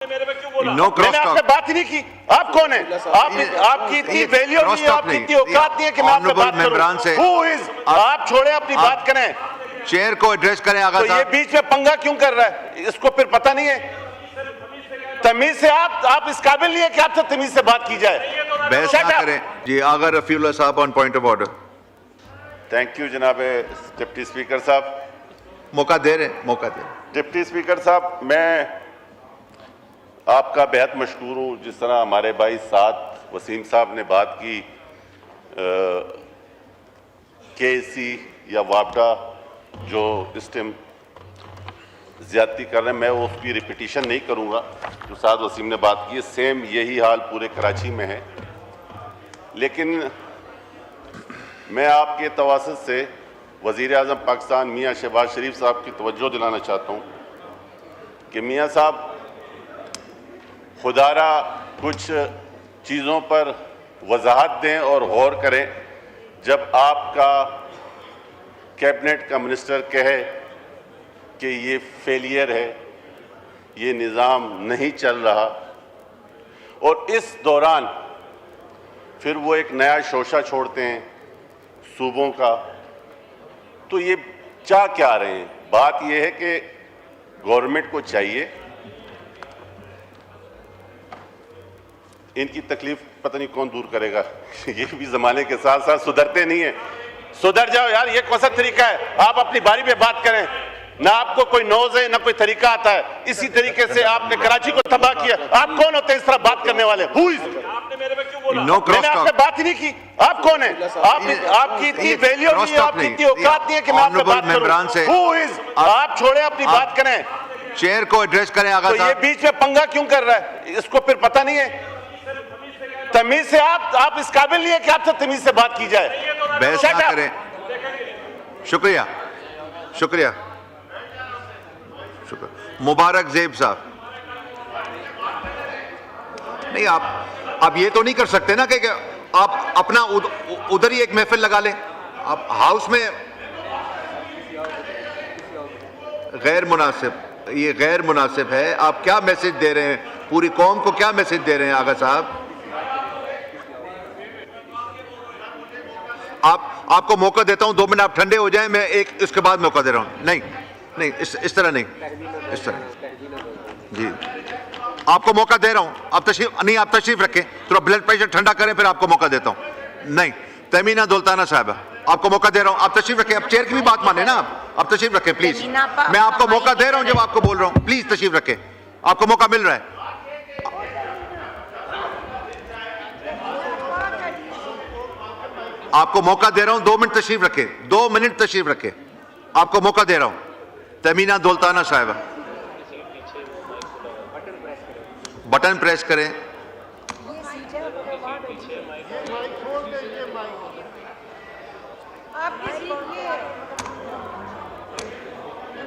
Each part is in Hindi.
नो क्रॉस मैंने आपसे बात ही नहीं की। आप कौन है? आपकी इतनी वैल्यू नहीं है, आपकी इतनी औकात नहीं है कि मैं आपसे बात करूं। Who is? आप छोड़े अपनी बात करें, चेयर को एड्रेस करें आगा तो ये साहब। बीच में पंगा क्यों कर रहा है? इसको फिर पता नहीं है तमीज से। आप इस काबिल नहीं है कि आपसे तमीज से बात की जाए। बहस ना करें जी। आगा रफीउल्लाह साहब on point of order. Thank you जनाब डिप्टी स्पीकर साहब। मौका दे रहे हैं, मौका दे। डिप्टी स्पीकर साहब, मैं आपका बेहद मशकूर हूँ। जिस तरह हमारे भाई साथ वसीम साहब ने बात की केसी या वापडा जो इस टाइम ज्यादती कर रहे हैं, मैं उसकी रिपीटिशन नहीं करूँगा जो साथ वसीम ने बात की है। सेम यही हाल पूरे कराची में है। लेकिन मैं आपके तवासुत से वज़ीर आज़म पाकिस्तान मियाँ शहबाज शरीफ साहब की तवज्जो दिलाना चाहता हूँ कि मियाँ साहब खुदारा कुछ चीज़ों पर वजाहत दें और गौर करें। जब आपका कैबिनेट का मिनिस्टर कहे कि ये फेलियर है, ये निज़ाम नहीं चल रहा, और इस दौरान फिर वो एक नया शोशा छोड़ते हैं सूबों का, तो ये चाह क्या रहे हैं? बात ये है कि गवर्नमेंट को चाहिए, इनकी तकलीफ पता नहीं कौन दूर करेगा। ये भी ज़माने के साथ साथ सुधरते नहीं है। सुधर जाओ यार, ये कौन सा तरीका है? आप अपनी बारी पे बात करें। ना आपको कोई नौज है, ना कोई तरीका आता है। इसी तरीके से आपने कराची को तबाह किया। आप कौन होते हैं इस तरह बात करने वाले? नो क्रॉस मैंने आपसे बात ही नहीं की। आप कौन है? आपकी इतनी वैल्यू नहीं है, आपकी इतनी औकात नहीं है कि मैं आपसे बात करूं। Who is? आप छोड़े अपनी बात करें, चेयर को एड्रेस करें आगा तो ये साहब। बीच में पंगा क्यों कर रहा है? इसको फिर पता नहीं है तमीज से। आप इस काबिल नहीं है कि आपसे तमीज से बात की जाए। बहस ना करें। शुक्रिया, शुक्रिया, शुक्रिया। मुबारक ज़ेब साहब। नहीं, आप ये तो नहीं कर सकते ना कि आप अपना उधर ही एक महफिल लगा लें। आप हाउस में गैर मुनासिब, ये गैर मुनासिब है। आप क्या मैसेज दे रहे हैं? पूरी कौम को क्या मैसेज दे रहे हैं आगा साहब? आपको मौका देता हूं, 2 मिनट आप ठंडे हो जाएं, मैं एक इसके बाद मौका दे रहा हूं। नहीं नहीं, इस तरह नहीं, इस तरह जी। आपको मौका दे रहा हूं। आप तशरीफ रखें, थोड़ा ब्लड प्रेशर ठंडा करें, फिर आपको मौका देता हूं। नहीं, तमीना दुल्ताना साहब, आपको मौका दे रहा हूं। आप तशरीफ रखें। अब चेयर की भी बात माने ना। आप तशरीफ रखें प्लीज। मैं आपको मौका दे रहा हूं जब आपको बोल रहा हूं। प्लीज तशरीफ रखें, आपको मौका मिल रहा है। आपको मौका दे रहा हूं, 2 मिनट तशरीफ रखें, 2 मिनट तशरीफ रखें। आपको मौका दे रहा हूं। तमीना दुल्ताना साहिबा, बटन प्रेस करें।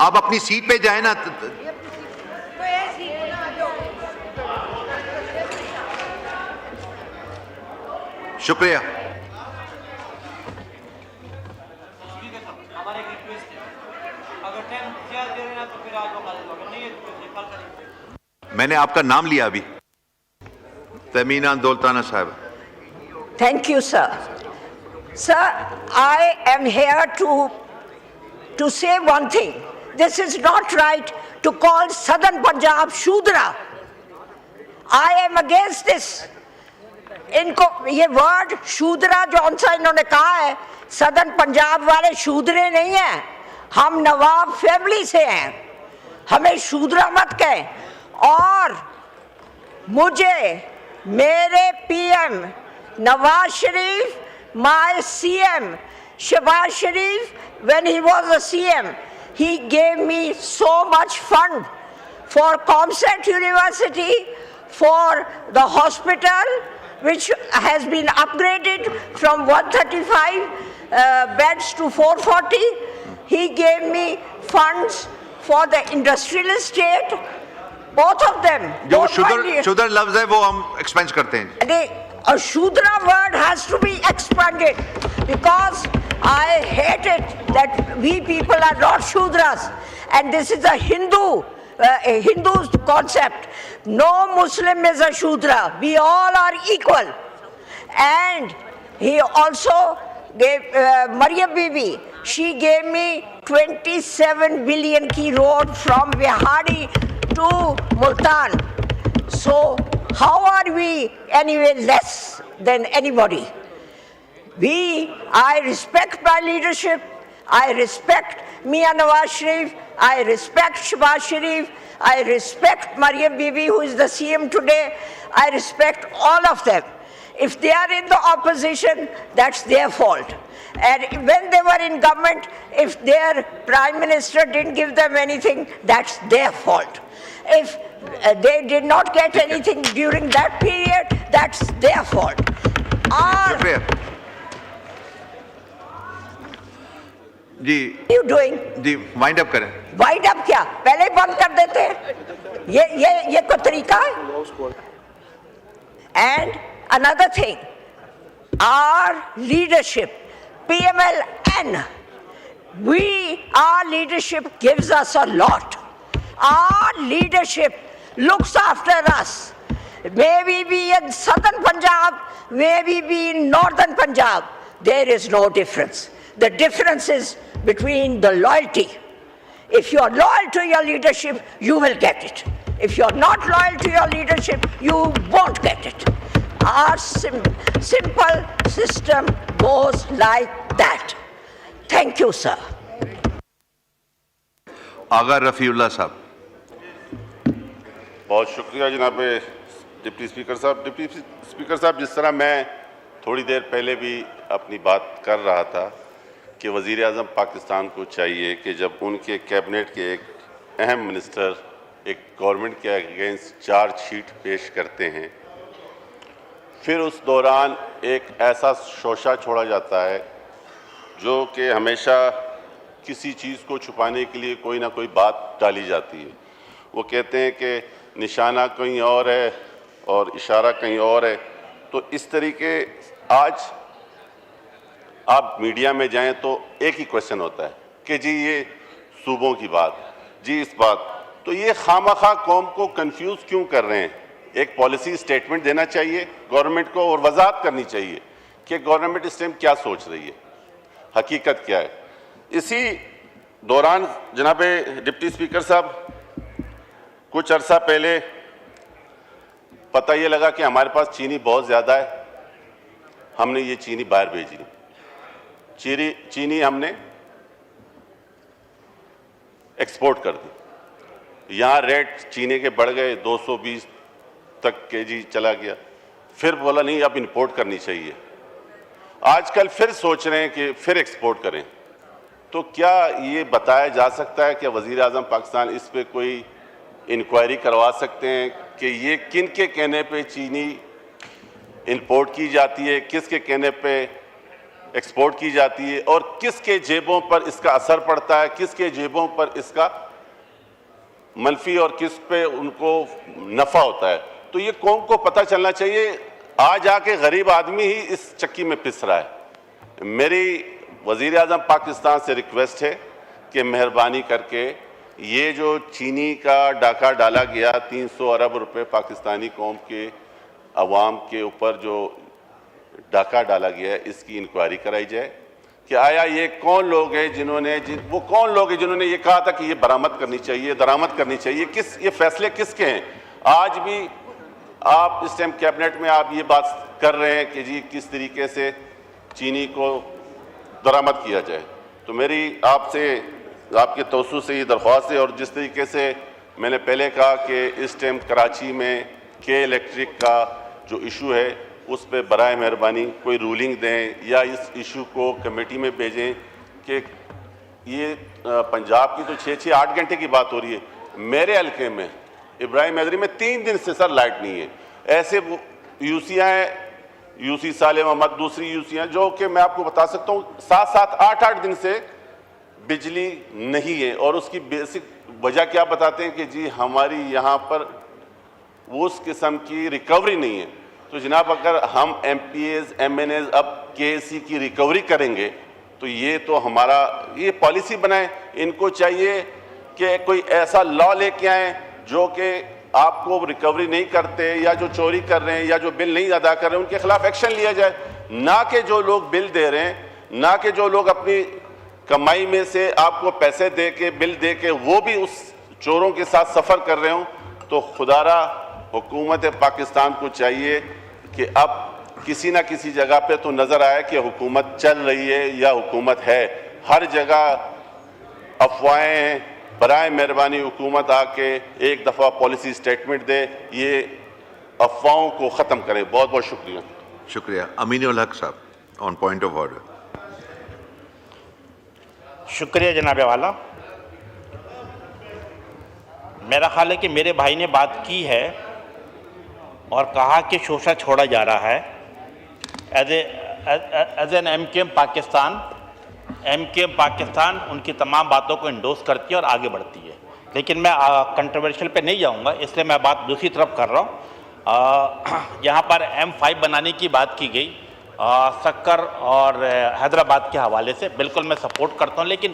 आप अपनी सीट पे जाए ना। शुक्रिया। मैंने आपका नाम लिया अभी, तमीना दुल्ताना साहब। Thank you, sir. Sir, I am here to say one thing. This is not right to call Southern Punjab Shudra. I am against this. इनको ये वर्ड शूद्रा जो सा इन्होंने कहा है, सदर्न पंजाब वाले शूद्रे नहीं हैं। हम नवाब फैमिली से हैं, हमें शूद्रा मत कहें। और मुझे मेरे PM Nawaz Sharif, my CM Shehbaz Sharif, when he was a CM, he gave me so much fund for Comset University, for the hospital, which has been upgraded from 135 beds to 440. He gave me funds for the industrial estate, both of them. जो शुद्र लफ्ज है वो हम एक्सपेंस करते हैं। A Shudra word has to be expanded, because I hate it that we people are not Shudras, and this is a Hindu Hindu concept. No Muslim is a Shudra. We all are equal. And he also gave, Maryam Bibi, she gave me 27 billion ki road from Vihari to Multan. So how are we anyway less than anybody? I respect my leadership. I respect Mian Nawaz Sharif. I respect Shehbaz Sharif. I respect Maryam Bibi, who is the CM today. I respect all of them. If they are in the opposition, that's their fault. And when they were in government, if their prime minister didn't give them anything, that's their fault. If they did not get anything during that period, that's their fault. शुक्रिया जी What are you doing? जी वाइंड अप करें वाइड अप क्या पहले ही बंद कर देते हैं ये कोई तरीका है and another thing our leadership PMLN our leadership gives us a lot. Our leadership looks after us. Maybe be in southern Punjab, maybe be in northern Punjab, there is no difference. The difference is between the loyalty. If you are loyal to your leadership, you will get it. If you are not loyal to your leadership, you won't get it. Our simple system goes like that. Thank you, sir. आगा रफीउल्लाह साहब बहुत शुक्रिया जनाब डिप्टी स्पीकर साहब। डिप्टी स्पीकर साहब, जिस तरह मैं थोड़ी देर पहले भी अपनी बात कर रहा था कि वज़ीर आज़म पाकिस्तान को चाहिए कि जब उनके कैबिनेट के एक अहम मिनिस्टर एक गवर्नमेंट के अगेंस्ट चार्जशीट पेश करते हैं, फिर उस दौरान एक ऐसा शोशा छोड़ा जाता है जो कि हमेशा किसी चीज़ को छुपाने के लिए कोई ना कोई बात डाली जाती है। वो कहते हैं कि निशाना कहीं और है और इशारा कहीं और है। तो इस तरीके आज आप मीडिया में जाएं तो एक ही क्वेश्चन होता है कि जी ये सूबों की बात, जी इस बात, तो ये खामखा कौम को कंफ्यूज क्यों कर रहे हैं? एक पॉलिसी स्टेटमेंट देना चाहिए गवर्नमेंट को और वजाहत करनी चाहिए कि गवर्नमेंट इस टाइम क्या सोच रही है, हकीकत क्या है। इसी दौरान जनाब डिप्टी स्पीकर साहब, कुछ अरसा पहले पता ये लगा कि हमारे पास चीनी बहुत ज़्यादा है, हमने ये चीनी बाहर भेजी। चीनी हमने एक्सपोर्ट कर दी। यहाँ रेट चीनी के बढ़ गए, 220 तक केजी चला गया। फिर बोला नहीं अब इंपोर्ट करनी चाहिए। आजकल फिर सोच रहे हैं कि फिर एक्सपोर्ट करें। तो क्या ये बताया जा सकता है कि वज़ीर आज़म पाकिस्तान इस पे कोई इंक्वायरी करवा सकते हैं कि ये किन के कहने पे चीनी इंपोर्ट की जाती है, किसके कहने पे एक्सपोर्ट की जाती है और किसके जेबों पर इसका असर पड़ता है, किसके जेबों पर इसका मनफी और किस पे उनको नफ़ा होता है। तो ये कौम को पता चलना चाहिए। आज आके गरीब आदमी ही इस चक्की में पिस रहा है। मेरी वज़ीर आज़म पाकिस्तान से रिक्वेस्ट है कि मेहरबानी करके ये जो चीनी का डाका डाला गया, 300 अरब रुपए पाकिस्तानी कौम के अवाम के ऊपर जो डाका डाला गया है, इसकी इंक्वायरी कराई जाए कि आया ये कौन लोग हैं जिन्होंने ये कहा था कि ये बरामद करनी चाहिए, दरामद करनी चाहिए, ये फैसले किसके हैं। आज भी आप इस टाइम कैबिनेट में आप ये बात कर रहे हैं कि जी किस तरीके से चीनी को दरामद किया जाए। तो मेरी आपसे, आपके तवज्जो से ये दरख्वास्त है। और जिस तरीके से मैंने पहले कहा कि इस टाइम कराची में के इलेक्ट्रिक का जो इशू है उस पर बराए मेहरबानी कोई रूलिंग दें या इस इशू को कमेटी में भेजें कि ये पंजाब की तो 6-8 घंटे की बात हो रही है। मेरे हल्के में इब्राहिम हैदरी में 3 दिन से सर लाइट नहीं है। ऐसे यूसियाँ हैं, यूसी साले मोहम्मद, दूसरी यूसियाँ जो कि मैं आपको बता सकता हूँ 7-7, 8-8 दिन से बिजली नहीं है। और उसकी बेसिक वजह क्या बताते हैं कि जी हमारी यहाँ पर वो उस किस्म की रिकवरी नहीं है। तो जनाब अगर हम MPAs, MNAs अब KSE की रिकवरी करेंगे तो ये तो हमारा ये पॉलिसी बनाए। इनको चाहिए कि कोई ऐसा लॉ लेके आए जो कि आपको रिकवरी नहीं करते, या जो चोरी कर रहे हैं या जो बिल नहीं अदा कर रहे हैं उनके खिलाफ एक्शन लिया जाए, ना कि जो लोग बिल दे रहे हैं, ना कि जो लोग अपनी कमाई में से आपको पैसे दे के बिल दे के वो भी उस चोरों के साथ सफ़र कर रहे हों। तो खुदारा हुकूमत पाकिस्तान को चाहिए कि अब किसी ना किसी जगह पे तो नज़र आए कि हुकूमत चल रही है या हुकूमत है। हर जगह अफवाहें हैं, बराए मेहरबानी हुकूमत आके एक दफ़ा पॉलिसी स्टेटमेंट दे, ये अफवाहों को ख़त्म करे। बहुत बहुत शुक्रिया। शुक्रिया। अमीनुल हक साहब ऑन पॉइंट ऑफ ऑर्डर। शुक्रिया जनाब वाला। मेरा ख्याल है कि मेरे भाई ने बात की है और कहा कि शोषा छोड़ा जा रहा है। एज एन एमकेएम पाकिस्तान उनकी तमाम बातों को इंडोर्स करती है और आगे बढ़ती है, लेकिन मैं कंट्रोवर्शियल पे नहीं जाऊंगा, इसलिए मैं बात दूसरी तरफ कर रहा हूँ। यहाँ पर M5 बनाने की बात की गई सक्कर और हैदराबाद के हवाले से, बिल्कुल मैं सपोर्ट करता हूँ, लेकिन